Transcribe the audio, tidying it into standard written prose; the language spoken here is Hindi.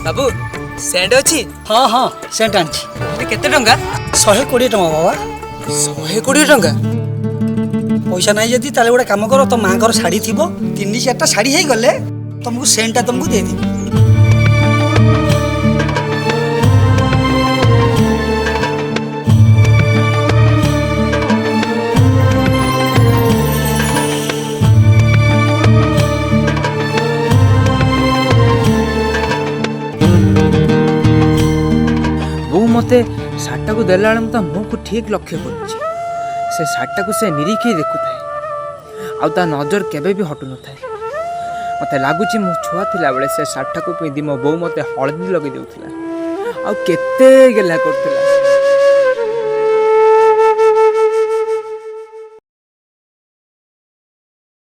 बाबू सेंट अच्छी हाँ हाँ सेंट आनी केते टंका 120 टଙ୍କା बाबा 120 टंका पैसा नहीं जदि ताले गोटे काम कर तो माँ घर शाढ़ी थी 3-4टा शाढ़ी हो गले तुमको सेंटा तुमको देदेवी। वो मते शार्टा को देला मुझे मुँह को ठीक लक्ष्य कर शार्टा को से निरीक्षी देखुए आ नजर केबे भी हटु न थाए मत लगुच मो छुआ थिला बेले से शार्टा को पिंधि मो बो मते हलदी लगे देउथिला आ केते गेला करथिला।